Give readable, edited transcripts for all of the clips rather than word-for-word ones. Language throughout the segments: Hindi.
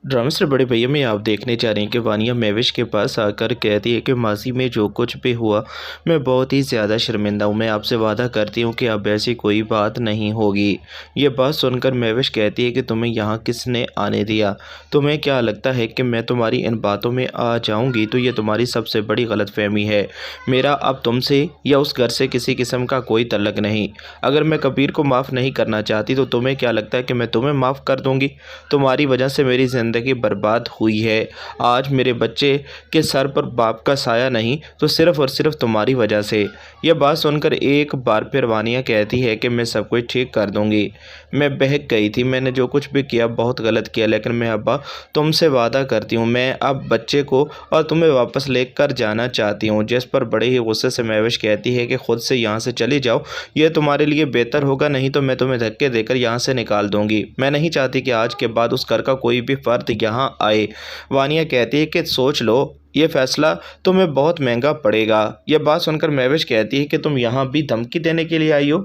ड्रामा से बड़े भैया में आप देखने जा रहे हैं कि वानिया महविश के पास आकर कहती है कि माजी में जो कुछ भी हुआ मैं बहुत ही ज़्यादा शर्मिंदा हूँ। मैं आपसे वादा करती हूँ कि अब ऐसी कोई बात नहीं होगी। ये बात सुनकर महविश कहती है कि तुम्हें यहाँ किसने आने दिया? तुम्हें क्या लगता है कि मैं तुम्हारी इन बातों में आ जाऊँगी? तो ये तुम्हारी सबसे बड़ी गलतफहमी है। मेरा अब तुमसे या उस घर से किसी किस्म का कोई तल्लक नहीं। अगर मैं कबीर को माफ़ नहीं करना चाहती तो तुम्हें क्या लगता है कि मैं तुम्हें माफ़ कर दूँगी? तुम्हारी वजह से मेरी ज़िंदगी बर्बाद हुई है। आज मेरे बच्चे के सर पर बाप का साया नहीं तो सिर्फ़ और सिर्फ़ तुम्हारी वजह से। यह बात सुनकर एक बार फिर वानिया कहती है कि मैं सब कुछ ठीक कर दूँगी। मैं बहक गई थी, मैंने जो कुछ भी किया बहुत गलत किया, लेकिन मैं अब्बा तुमसे वादा करती हूँ मैं अब बच्चे को और तुम्हें वापस लेकर जाना चाहती हूँ। जिस पर बड़े ही गुस्से से महविश कहती है कि खुद से यहाँ से चली जाओ, ये तुम्हारे लिए बेहतर होगा, नहीं तो मैं तुम्हें धक्के देकर यहाँ से निकाल दूँगी। मैं नहीं चाहती कि आज के बाद उस घर का कोई भी फ़र्द यहाँ आए। वानिया कहती है कि सोच लो, ये फ़ैसला तुम्हें बहुत महँगा पड़ेगा। यह बात सुनकर महविश कहती है कि तुम यहाँ भी धमकी देने के लिए आई हो?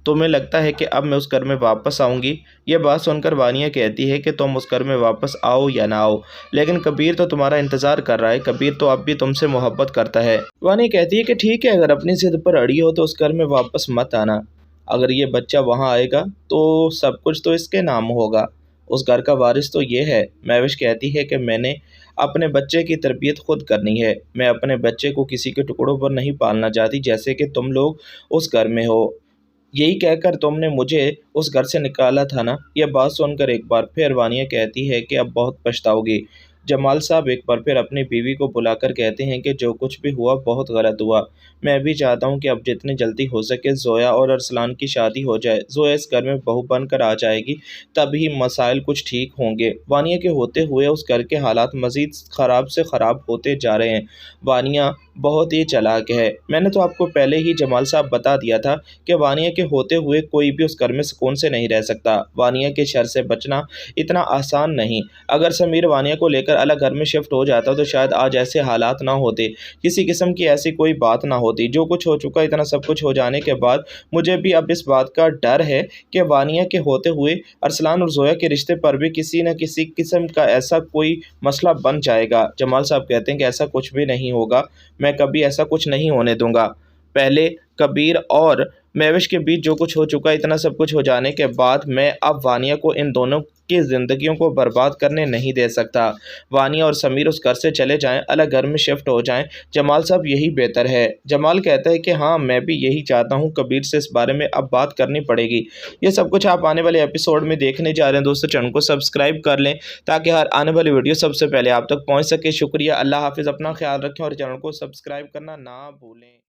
तुम्हें लगता है कि अब मैं उस घर में वापस आऊँगी? यह बात सुनकर वानिया कहती है कि तुम उस घर में वापस आओ या ना आओ, लेकिन कबीर तो तुम्हारा इंतज़ार कर रहा है। कबीर तो अब भी तुमसे मोहब्बत करता है। वानिया कहती है कि ठीक है, अगर अपनी ज़िद पर अड़ी हो तो उस घर में वापस मत आना। अगर ये बच्चा वहाँ आएगा तो सब कुछ तो इसके नाम होगा। उस घर का वारिस तो ये है। महविश कहती है कि मैंने अपने बच्चे की तरबियत खुद करनी है। मैं अपने बच्चे को किसी के टुकड़ों पर नहीं पालना चाहती जैसे कि तुम लोग उस घर में हो। यही कहकर तुमने मुझे उस घर से निकाला था ना? यह बात सुनकर एक बार फिर वानिया कहती है कि अब बहुत पछताओगी। जमाल साहब एक बार फिर अपनी बीवी को बुलाकर कहते हैं कि जो कुछ भी हुआ बहुत गलत हुआ। मैं भी चाहता हूँ कि अब जितनी जल्दी हो सके ज़ोया और अरसलान की शादी हो जाए। ज़ोया इस घर में बहू बनकर आ जाएगी, तभी मसाइल कुछ ठीक होंगे। वानिया के होते हुए उस घर के हालात मज़ीद ख़राब से ख़राब होते जा रहे हैं। वानिया बहुत ही चालाक है। मैंने तो आपको पहले ही जमाल साहब बता दिया था कि वानिया के होते हुए कोई भी उस घर में सुकून से नहीं रह सकता। वानिया के शर से बचना इतना आसान नहीं। अगर समीर वानिया को लेकर अलग घर में शिफ्ट हो जाता तो शायद आज ऐसे हालात ना होते, किसी किस्म की ऐसी कोई बात ना होती। जो कुछ हो चुका, इतना सब कुछ हो जाने के बाद मुझे भी अब इस बात का डर है कि वानिया के होते हुए अरसलान और ज़ोया के रिश्ते पर भी किसी न किसी किस्म का ऐसा कोई मसला बन जाएगा। जमाल साहब कहते हैं कि ऐसा कुछ भी नहीं होगा, मैं कभी ऐसा कुछ नहीं होने दूँगा। पहले कबीर और महविश के बीच जो कुछ हो चुका है, इतना सब कुछ हो जाने के बाद मैं अब वानिया को इन दोनों की ज़िंदगियों को बर्बाद करने नहीं दे सकता। वानिया और समीर उस घर से चले जाएँ, अलग घर में शिफ्ट हो जाएँ। जमाल साहब यही बेहतर है। जमाल कहता है कि हाँ, मैं भी यही चाहता हूँ। कबीर से इस बारे में अब बात करनी पड़ेगी। ये सब कुछ आप आने वाले एपिसोड में देखने जा रहे हैं। दोस्तों, चैनल को सब्सक्राइब कर लें ताकि हर आने वाली वीडियो सबसे पहले आप तक पहुँच सके। शुक्रिया, अल्लाह हाफ़िज़। अपना ख्याल रखें और चैनल को सब्सक्राइब करना ना भूलें।